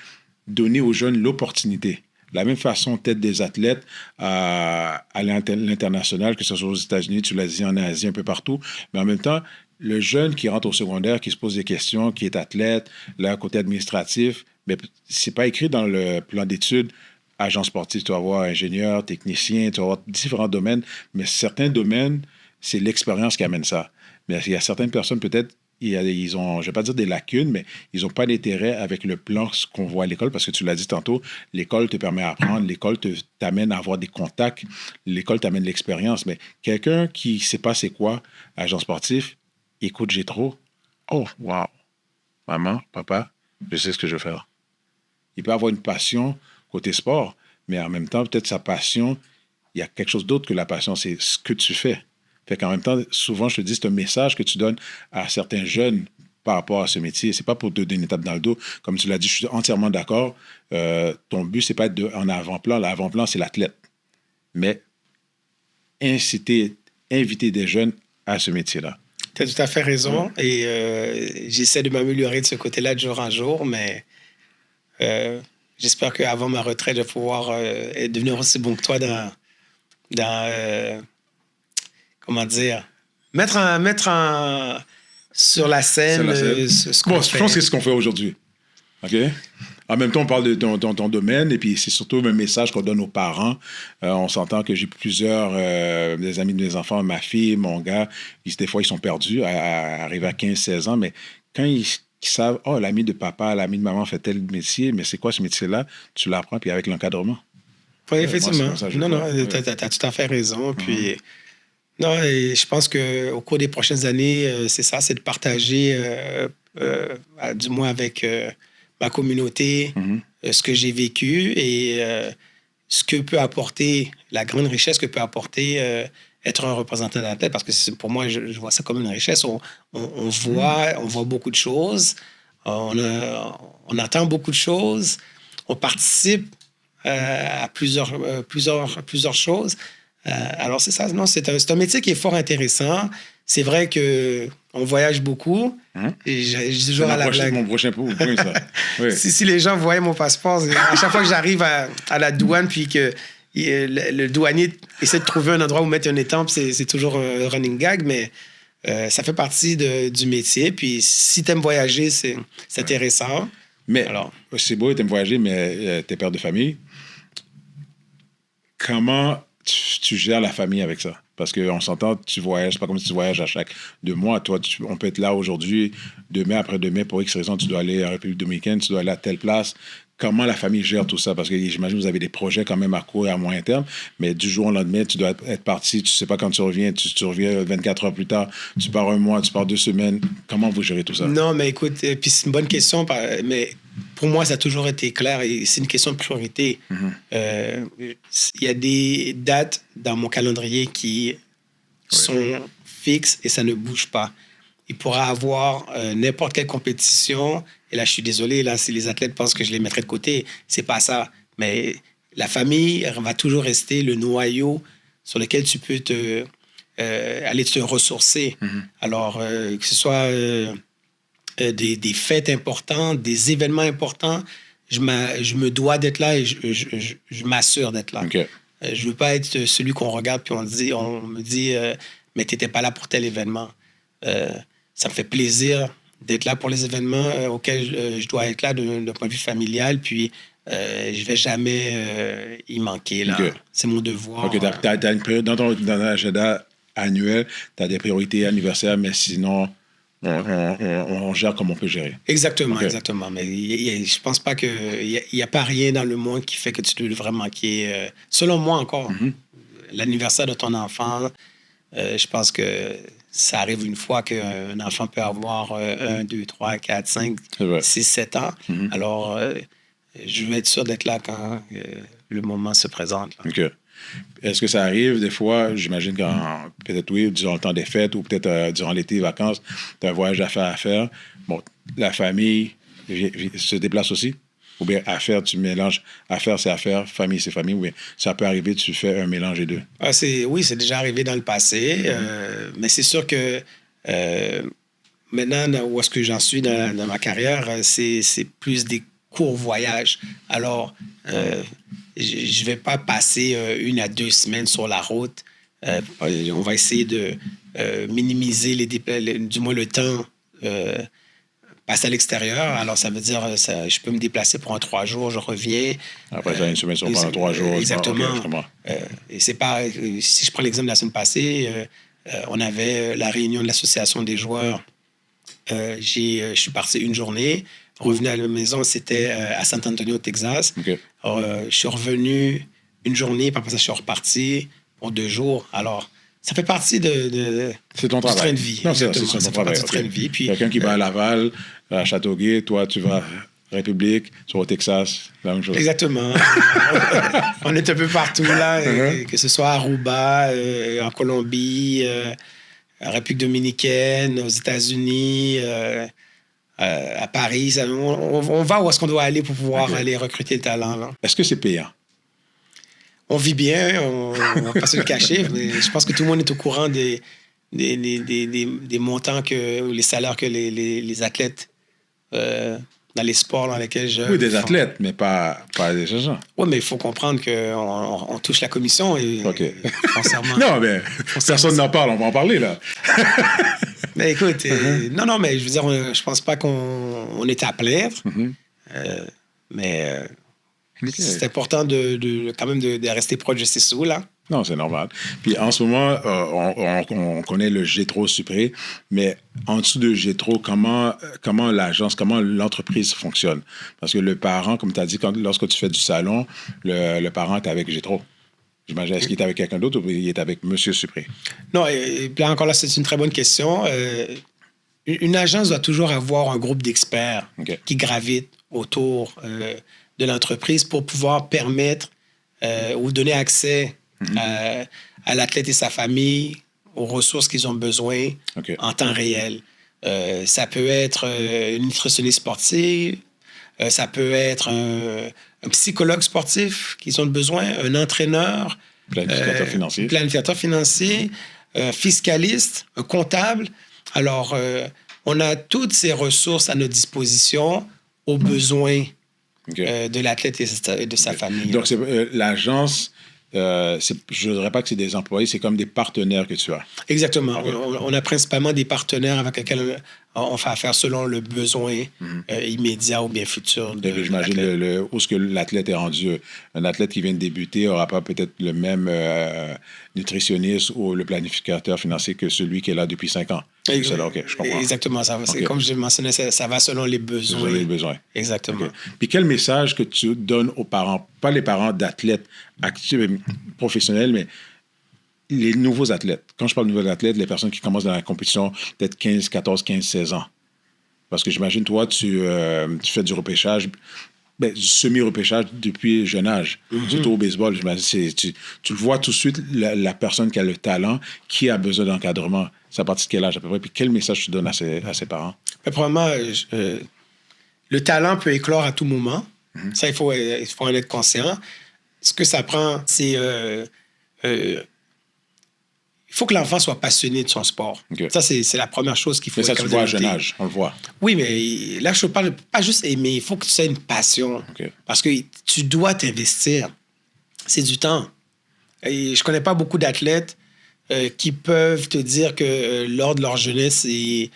donner aux jeunes l'opportunité. De la même façon, peut-être des athlètes à l'international, que ce soit aux États-Unis, tu l'as dit, en Asie, un peu partout, mais en même temps, le jeune qui rentre au secondaire, qui se pose des questions, qui est athlète, là, côté administratif, mais c'est pas écrit dans le plan d'études. Agent sportif, tu vas avoir ingénieur, technicien, tu vas avoir différents domaines, mais certains domaines, c'est l'expérience qui amène ça. Mais il y a certaines personnes, peut-être, ils ont, je ne vais pas dire des lacunes, mais ils n'ont pas d'intérêt avec le plan qu'on voit à l'école, parce que tu l'as dit tantôt, l'école te permet d'apprendre, l'école t'amène à avoir des contacts, l'école t'amène l'expérience. Mais quelqu'un qui ne sait pas c'est quoi, agent sportif, écoute Gétro, oh, wow, maman, papa, je sais ce que je veux faire. Il peut avoir une passion côté sport, mais en même temps, peut-être sa passion, il y a quelque chose d'autre que la passion, c'est ce que tu fais. Fait qu'en même temps, souvent, je te dis, c'est un message que tu donnes à certains jeunes par rapport à ce métier. C'est pas pour te donner une étape dans le dos. Comme tu l'as dit, je suis entièrement d'accord. Ton but, c'est pas être en avant-plan. L'avant-plan, c'est l'athlète. Mais inviter des jeunes à ce métier-là. Tu as tout à fait raison. Et j'essaie de m'améliorer de ce côté-là de jour en jour, mais j'espère qu'avant ma retraite, je vais pouvoir devenir aussi bon que toi dans comment dire, mettre sur la scène, ce qu'on fait. Je pense que c'est ce qu'on fait aujourd'hui. OK? En même temps, on parle de ton domaine, et puis c'est surtout un message qu'on donne aux parents. On s'entend que j'ai plusieurs des amis de mes enfants, ma fille, mon gars, des fois, ils sont perdus, arrivés à 15-16 ans, mais quand ils savent, oh, l'ami de papa, l'ami de maman fait tel métier, mais c'est quoi ce métier-là? Tu l'apprends, puis avec l'encadrement. Oui, effectivement. Tu as tout à fait raison. Puis... Non, et je pense qu'au cours des prochaines années, c'est ça, c'est de partager, du moins avec ma communauté, ce que j'ai vécu et ce que peut apporter, la grande richesse que peut apporter être un représentant d'athlète, parce que pour moi, je vois ça comme une richesse. On voit beaucoup de choses, on attend beaucoup de choses, on participe à plusieurs choses. Alors, c'est ça. Non, c'est un métier qui est fort intéressant. C'est vrai qu'on voyage beaucoup. Et je dis toujours à la blague. Mon prochain point, ça. Oui. Si les gens voyaient mon passeport, à chaque fois que j'arrive à la douane, puis que le douanier essaie de trouver un endroit où mettre une étampe, c'est toujours un running gag, mais ça fait partie du métier. Puis si tu aimes voyager, c'est intéressant. Mais alors, c'est beau, tu aimes voyager, mais tu es père de famille. Comment tu gères la famille avec ça? Parce qu'on s'entend, tu voyages, c'est pas comme si tu voyages à chaque 2 mois. Toi, on peut être là aujourd'hui, demain, après-demain, pour X raison, tu dois aller en République dominicaine, tu dois aller à telle place. Comment la famille gère tout ça? Parce que j'imagine que vous avez des projets quand même à court et à moyen terme, mais du jour au lendemain, tu dois être parti, tu sais pas quand tu reviens, tu reviens 24 heures plus tard, tu pars 1 mois, tu pars 2 semaines. Comment vous gérez tout ça? Non, mais écoute, puis c'est une bonne question, mais pour moi, ça a toujours été clair et c'est une question de priorité. Il y a des dates dans mon calendrier qui sont fixes et ça ne bouge pas. Il pourra avoir n'importe quelle compétition. Et là, je suis désolé, là, si les athlètes pensent que je les mettrais de côté, c'est pas ça. Mais la famille va toujours rester le noyau sur lequel tu peux aller te ressourcer. Alors, que ce soit des fêtes importantes, des événements importants, je me dois d'être là et je m'assure d'être là. Okay. Je veux pas être celui qu'on regarde puis on me dit mais t'étais pas là pour tel événement. Ça me fait plaisir d'être là pour les événements auxquels je dois être là d'un point de vue familial, puis je vais jamais y manquer. Là. Okay. C'est mon devoir. OK, t'as une période dans ton agenda annuel, tu as des priorités anniversaires, mais sinon, on gère comme on peut gérer. Exactement, exactement. Mais je pense pas qu'il n'y a pas rien dans le monde qui fait que tu devrais manquer. Selon moi encore, l'anniversaire de ton enfant, je pense que ça arrive une fois qu'un enfant peut avoir 1, 2, 3, 4, 5, 6, 7 ans. Alors, je veux être sûr d'être là quand le moment se présente. Là. OK. Est-ce que ça arrive des fois, j'imagine peut-être oui, durant le temps des fêtes ou peut-être durant l'été, les vacances, tu as un voyage à faire. Bon, la famille se déplace aussi? Ou bien affaires, tu mélanges affaires, c'est affaires, famille, c'est famille. Ou bien ça peut arriver, tu fais un mélange des deux? Oui, c'est déjà arrivé dans le passé. Mais c'est sûr que maintenant, où est-ce que j'en suis dans ma carrière, c'est plus des courts voyages. Alors, je ne vais pas passer 1 à 2 semaines sur la route. On va essayer de minimiser du moins le temps passé à l'extérieur. Alors, ça veut dire je peux me déplacer pour 3 jours, je reviens. Après ça, une semaine pendant 3 jours. Exactement. Et c'est pas... Si je prends l'exemple de la semaine passée, on avait la réunion de l'association des joueurs. Je suis parti une journée. Revenu à la maison, c'était à San Antonio, Texas. Okay. Alors, je suis revenu une journée, puis après ça, je suis reparti pour 2 jours. Alors, ça fait partie c'est ton travail. Train de vie. Non, c'est ton travail. Du train de vie. Puis, quelqu'un qui va à Laval, à Châteauguay, toi, tu vas à République, tu vas au Texas, la même chose. Exactement. On est un peu partout, là, que ce soit à Aruba, en Colombie, en République dominicaine, aux États-Unis, à Paris. On va où est-ce qu'on doit aller pour pouvoir aller recruter le talent. Là. Est-ce que c'est payant? On vit bien, on ne va pas se le cacher, mais je pense que tout le monde est au courant des montants ou les salaires que les athlètes dans les sports dans lesquels je... Oui, des athlètes, mais pas des agents. Oui, mais il faut comprendre qu'on touche la commission et foncièrement... Non, mais personne n'en parle, on va en parler, là. Mais écoute, non, mais je veux dire, je pense pas qu'on est à plaindre, mais... C'est important quand même de rester proche de ses sous, là. Non, c'est normal. Puis en ce moment, on connaît le Gétro Supré, mais en dessous de Gétro, comment l'agence, comment l'entreprise fonctionne? Parce que le parent, comme tu as dit, lorsque tu fais du salon, le parent est avec Gétro. J'imagine, est-ce qu'il est avec quelqu'un d'autre ou il est avec Monsieur Supré? Non, et puis encore là, c'est une très bonne question. Une agence doit toujours avoir un groupe d'experts qui gravitent autour de l'entreprise pour pouvoir permettre ou donner accès à l'athlète et sa famille aux ressources qu'ils ont besoin en temps réel. Ça peut être une nutritionniste sportive, ça peut être un psychologue sportif qu'ils ont besoin, un entraîneur, planificateur financier, fiscaliste, un comptable. Alors, on a toutes ces ressources à notre disposition aux besoins de l'athlète et de sa famille. Donc, l'agence, je ne dirais pas que c'est des employés, c'est comme des partenaires que tu as. Exactement. On a principalement des partenaires avec lesquels on fait affaire selon le besoin immédiat ou bien futur. J'imagine où est-ce que l'athlète est rendu. Un athlète qui vient de débuter n'aura pas peut-être le même nutritionniste ou le planificateur financier que celui qui est là depuis 5 ans. Je comprends. Exactement. Comme je mentionnais, ça va selon les besoins. Selon les besoins. Exactement. Puis quel message que tu donnes aux parents, pas les parents d'athlètes actifs, professionnels, mais les nouveaux athlètes. Quand je parle de nouveaux athlètes, les personnes qui commencent dans la compétition, peut-être 14, 15, 16 ans. Parce que j'imagine, toi, tu fais du repêchage, du semi-repêchage depuis jeune âge. Surtout au baseball, j'imagine, tu le vois tout de suite, la personne qui a le talent, qui a besoin d'encadrement. C'est à partir de quel âge à peu près? Puis quel message tu donnes à ses parents? Mais probablement, le talent peut éclore à tout moment. Ça, il faut en être conscient. Ce que ça prend, c'est... il faut que l'enfant soit passionné de son sport. Ça, c'est la première chose qu'il faut. Mais ça, tu le vois à jeune âge, on le voit. Oui, mais là, je ne parle pas juste aimer. Il faut que tu aies une passion. Parce que tu dois t'investir. C'est du temps. Et je ne connais pas beaucoup d'athlètes qui peuvent te dire que lors de leur jeunesse, ils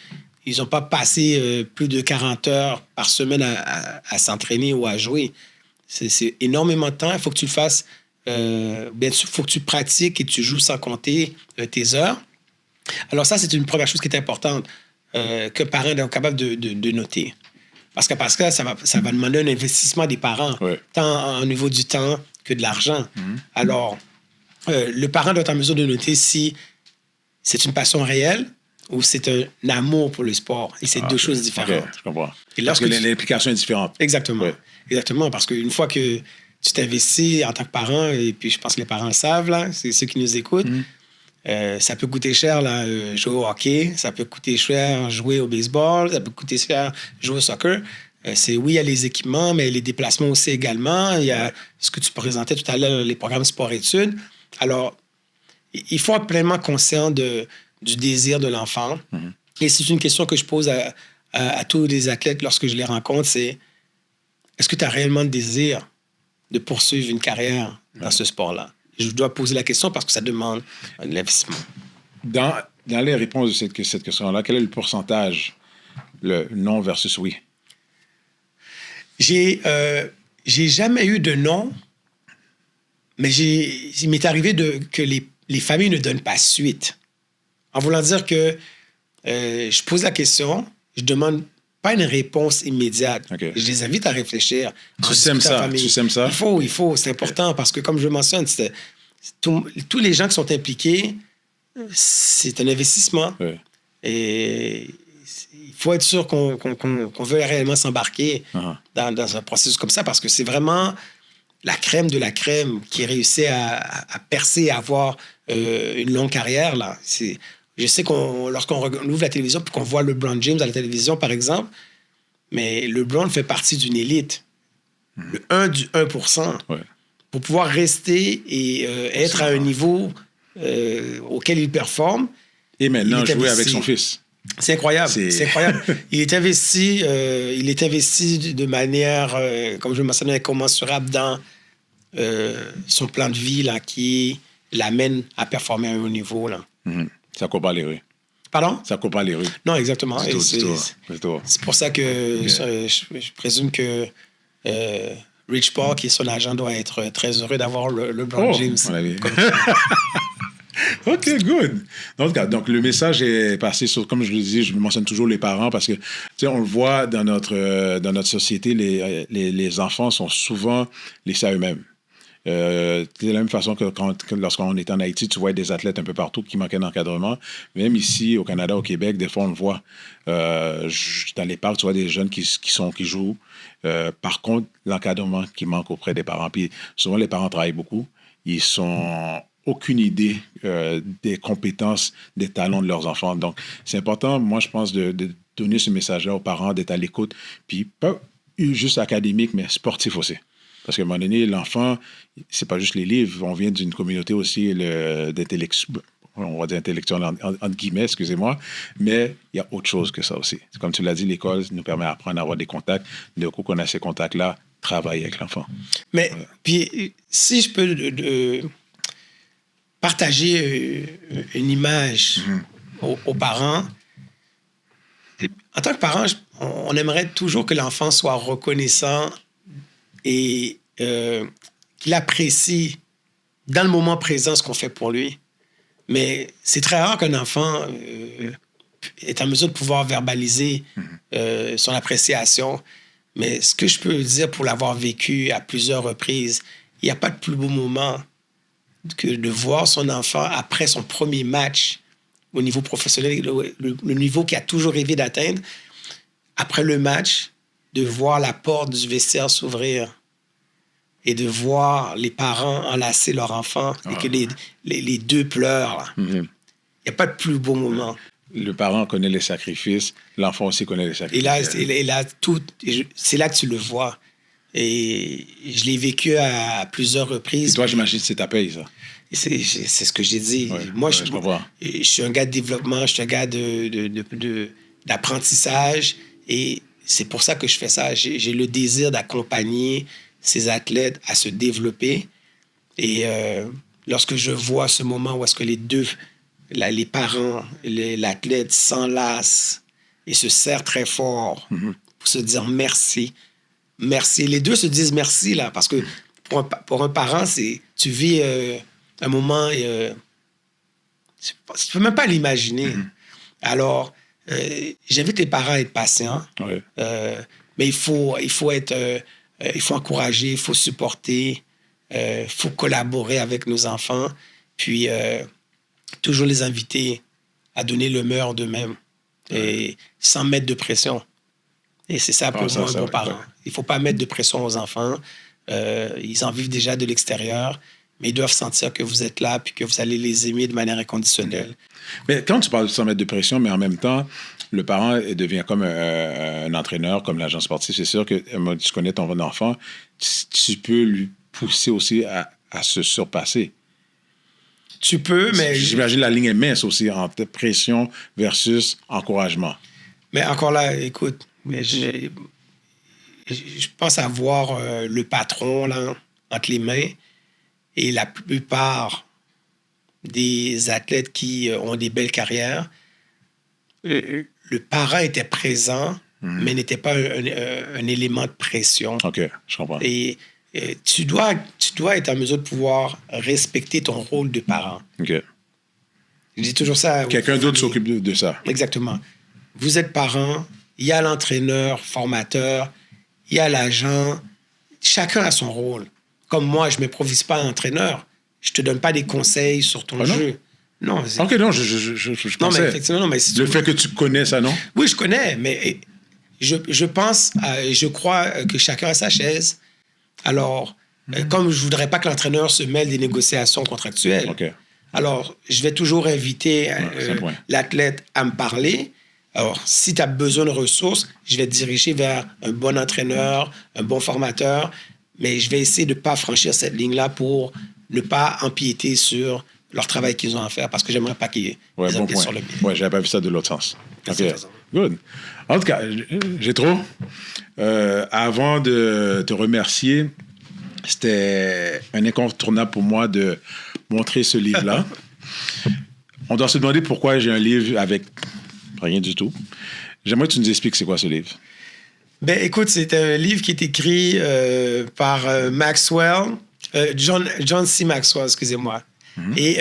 n'ont pas passé plus de 40 heures par semaine à s'entraîner ou à jouer. C'est énormément de temps. Il faut que tu le fasses. Bien sûr, il faut que tu pratiques et tu joues sans compter tes heures. Alors ça, c'est une première chose qui est importante qu'un parent est capable de noter. Parce que ça va demander un investissement des parents, tant au niveau du temps que de l'argent. Alors, le parent doit être en mesure de noter si c'est une passion réelle ou c'est un amour pour le sport. Et c'est deux choses différentes. Je comprends. Et parce que l'implication est différente. Exactement. Exactement, parce qu'une fois que tu t'investis en tant que parent, et puis je pense que les parents le savent, là, c'est ceux qui nous écoutent, ça peut coûter cher là, jouer au hockey, ça peut coûter cher jouer au baseball, ça peut coûter cher jouer au soccer. Oui, il y a les équipements, mais les déplacements aussi également. Il y a ce que tu présentais tout à l'heure, les programmes sport-études. Alors, il faut être pleinement conscient du désir de l'enfant. Et c'est une question que je pose à tous les athlètes lorsque je les rencontre, c'est est-ce que tu as réellement le désir de poursuivre une carrière dans ce sport-là? Je dois poser la question parce que ça demande de l'investissement. Dans les réponses de cette question-là, quel est le pourcentage, le non versus oui? J'ai jamais eu de non, mais il m'est arrivé que les familles ne donnent pas suite. En voulant dire que je pose la question, je demande pas une réponse immédiate. Je les invite à réfléchir. Tu sèmes ça? Il faut. C'est important parce que, comme je le mentionne, tous les gens qui sont impliqués, c'est un investissement. Et il faut être sûr qu'on veut réellement s'embarquer dans un processus comme ça parce que c'est vraiment la crème de la crème qui réussit à percer et à avoir une longue carrière. Là. Je sais lorsqu'on ouvre la télévision et qu'on voit LeBron James à la télévision, par exemple, mais LeBron fait partie d'une élite. Le 1 du 1%. Pour pouvoir rester et être à un niveau auquel il performe. Et maintenant, jouer avec son fils. C'est incroyable. C'est incroyable. Il est investi de manière, comme je le mentionnais, incommensurable dans son plan de vie là, qui l'amène à performer à un haut niveau. Là. Ça court pas les rues. Pardon? Ça court pas les rues. Non, exactement. C'est pour ça que je présume que Rich Paul, qui est son agent, doit être très heureux d'avoir LeBron James. OK, good. Donc, le message est passé sur, comme je le disais, je mentionne toujours les parents parce que, tu sais, on le voit dans notre société, les enfants sont souvent laissés à eux-mêmes. De la même façon que lorsqu'on était en Haïti, tu vois des athlètes un peu partout qui manquaient d'encadrement. Même ici, au Canada, au Québec, des fois, on le voit. Dans les parcs, tu vois des jeunes qui jouent. Par contre, l'encadrement qui manque auprès des parents. Puis souvent, les parents travaillent beaucoup. Ils n'ont aucune idée des compétences, des talents de leurs enfants. Donc, c'est important, moi, je pense, de donner ce message-là aux parents, d'être à l'écoute. Puis pas juste académique, mais sportif aussi. Parce qu'à un moment donné, l'enfant, c'est pas juste les livres. On vient d'une communauté aussi d'intellectuels, on va dire intellectuels entre guillemets, excusez-moi, mais il y a autre chose que ça aussi. Comme tu l'as dit, l'école nous permet d'apprendre à avoir des contacts. Du coup, qu'on a ces contacts-là, travailler avec l'enfant. Mais, puis, si je peux partager une image aux parents, en tant que parent, on aimerait toujours que l'enfant soit reconnaissant et qu'il apprécie dans le moment présent ce qu'on fait pour lui. Mais c'est très rare qu'un enfant est en mesure de pouvoir verbaliser son appréciation. Mais ce que je peux dire pour l'avoir vécu à plusieurs reprises, il n'y a pas de plus beau moment que de voir son enfant après son premier match au niveau professionnel, le niveau qu'il a toujours rêvé d'atteindre, après le match, de voir la porte du vestiaire s'ouvrir et de voir les parents enlacer leur enfant et que les deux pleurent. Il n'y a pas de plus beau moment. Le parent connaît les sacrifices, l'enfant aussi connaît les sacrifices. Et là c'est là que tu le vois. Et je l'ai vécu à plusieurs reprises. Et toi, j'imagine que c'est ta paye, ça. C'est ce que j'ai dit. Moi, je suis un gars de développement, je suis un gars d'apprentissage. Et c'est pour ça que je fais ça. J'ai le désir d'accompagner ces athlètes à se développer. Et lorsque je vois ce moment où est-ce que les parents, l'athlète s'enlacent et se serrent très fort pour se dire merci. merci. Les deux se disent merci, là, parce que pour un parent, tu vis un moment... tu ne peux même pas l'imaginer. Alors, j'invite les parents à être patients, mais il faut encourager, il faut supporter, il faut collaborer avec nos enfants, puis toujours les inviter à donner le meilleur d'eux-mêmes et sans mettre de pression. Et c'est ça pour moi, un bon parent. Il ne faut pas mettre de pression aux enfants. Ils en vivent déjà de l'extérieur, mais ils doivent sentir que vous êtes là puis que vous allez les aimer de manière inconditionnelle. Mais quand tu parles de sans mettre de pression, mais en même temps, le parent devient comme un entraîneur, comme l'agent sportif. C'est sûr que tu connais ton enfant, tu peux lui pousser aussi à se surpasser. Tu peux, mais... J'imagine la ligne est mince aussi entre pression versus encouragement. Mais encore là, écoute, je pense avoir le patron là, entre les mains, et la plupart des athlètes qui ont des belles carrières, le parent était présent, mais n'était pas un élément de pression. OK, je comprends. Et tu dois être en mesure de pouvoir respecter ton rôle de parent. OK. Je dis toujours ça. Quelqu'un d'autre s'occupe de ça. Exactement. Vous êtes parent, il y a l'entraîneur, formateur, il y a l'agent. Chacun a son rôle. Comme moi, je ne m'improvise pas entraîneur. Je ne te donne pas des conseils sur ton jeu. Non. OK, non, je pensais. Non, mais effectivement, non, mais si le fait que tu connais ça, non? Oui, je connais, mais je pense, je crois que chacun a sa chaise. Alors, comme je ne voudrais pas que l'entraîneur se mêle des négociations contractuelles, alors je vais toujours inviter l'athlète à me parler. Alors, si tu as besoin de ressources, je vais te diriger vers un bon entraîneur, un bon formateur, mais je vais essayer de ne pas franchir cette ligne-là pour ne pas empiéter sur leur travail qu'ils ont à faire, parce que j'aimerais pas qu'ils empiètent sur le pied. Oui, j'avais pas vu ça de l'autre sens. OK, good. En tout cas, Gétro, avant de te remercier, c'était un incontournable pour moi de montrer ce livre-là. On doit se demander pourquoi j'ai un livre avec rien du tout. J'aimerais que tu nous expliques c'est quoi ce livre. Ben, écoute, c'est un livre qui est écrit par Maxwell, John C. Maxwell, excusez-moi, et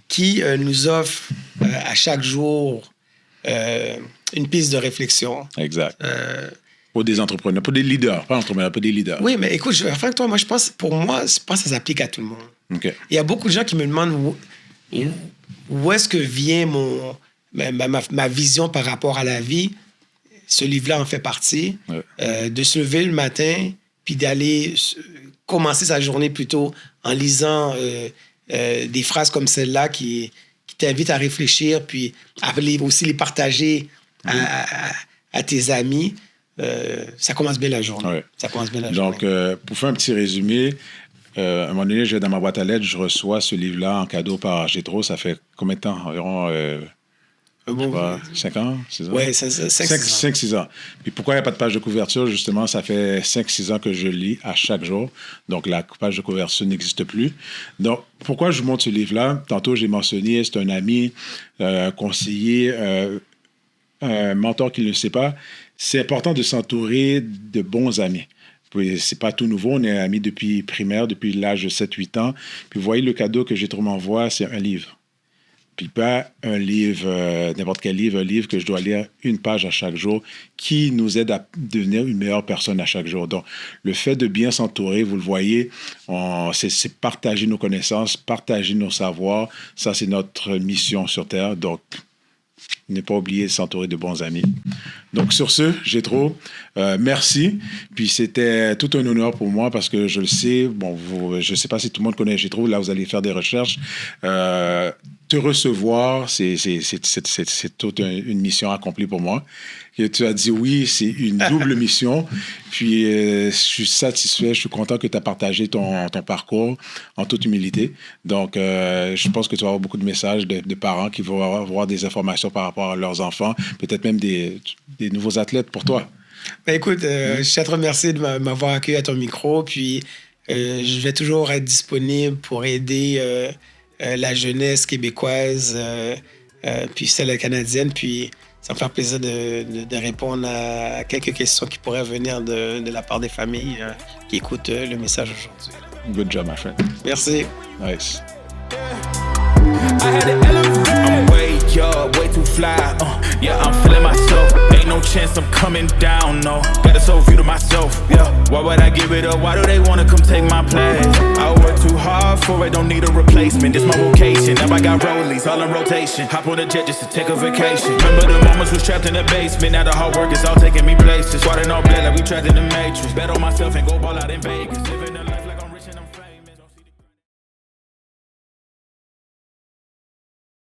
qui nous offre à chaque jour une piste de réflexion. Exact. Pour des entrepreneurs, pour des leaders, pas entrepreneurs, pour des leaders. Oui, mais écoute, enfin, toi, moi, je pense que ça s'applique à tout le monde. Okay. Il y a beaucoup de gens qui me demandent où est-ce que vient ma vision par rapport à la vie. Ce livre-là en fait partie. De se lever le matin, puis d'aller commencer sa journée plutôt en lisant des phrases comme celle-là qui t'invitent à réfléchir, puis à aussi les partager à tes amis. Ça commence bien la journée. Ouais. Ça commence bien la journée. Donc, pour faire un petit résumé, à un moment donné, je vais dans ma boîte à lettres, je reçois ce livre-là en cadeau par Gétro. Ça fait combien de temps? Environ 5 ans? 6 ans? Oui, 5-6 ans. Puis pourquoi il n'y a pas de page de couverture? Justement, ça fait 5-6 ans que je lis à chaque jour. Donc, la page de couverture n'existe plus. Donc, pourquoi je vous montre ce livre-là? Tantôt, j'ai mentionné, c'est un ami, conseiller, un mentor qui ne le sait pas. C'est important de s'entourer de bons amis. C'est pas tout nouveau. On est amis depuis primaire, depuis l'âge de 7-8 ans. Puis vous voyez, le cadeau que Gétro m'envoie, c'est un livre. Puis pas un livre, n'importe quel livre, un livre que je dois lire une page à chaque jour qui nous aide à devenir une meilleure personne à chaque jour. Donc, le fait de bien s'entourer, vous le voyez, c'est partager nos connaissances, partager nos savoirs. Ça, c'est notre mission sur Terre. Donc, ne pas oublier de s'entourer de bons amis. Donc, sur ce, Gétro, merci. Puis, c'était tout un honneur pour moi parce que je le sais, je ne sais pas si tout le monde connaît Gétro, là, vous allez faire des recherches. Te recevoir, c'est toute une mission accomplie pour moi. Et tu as dit oui, c'est une double mission. Puis, je suis satisfait, je suis content que tu as partagé ton parcours en toute humilité. Donc, je pense que tu vas avoir beaucoup de messages de parents qui vont avoir des informations par rapport à leurs enfants, peut-être même des nouveaux athlètes pour toi. Ben écoute, je tiens à te remercier de m'avoir accueilli à ton micro. Puis, je vais toujours être disponible pour aider la jeunesse québécoise, puis celle canadienne. Puis, Ça me fait plaisir de répondre à quelques questions qui pourraient venir de la part des familles qui écoutent le message aujourd'hui. Good job, my friend. Merci. Nice. I had to elevate. I'm way up, way too fly. Yeah, I'm feeling myself. Ain't no chance I'm coming down, no. Got a soul view to myself. Yeah, why would I give it up? Why do they wanna come take my place? I work too hard for it, don't need a replacement. This my vocation. Now I got rollies all in rotation. Hop on a jet just to take a vacation. Remember the moments was trapped in the basement. Now the hard work is all taking me places. Water no blood like we trapped in the matrix. Bet on myself and go ball out in Vegas. Living a life.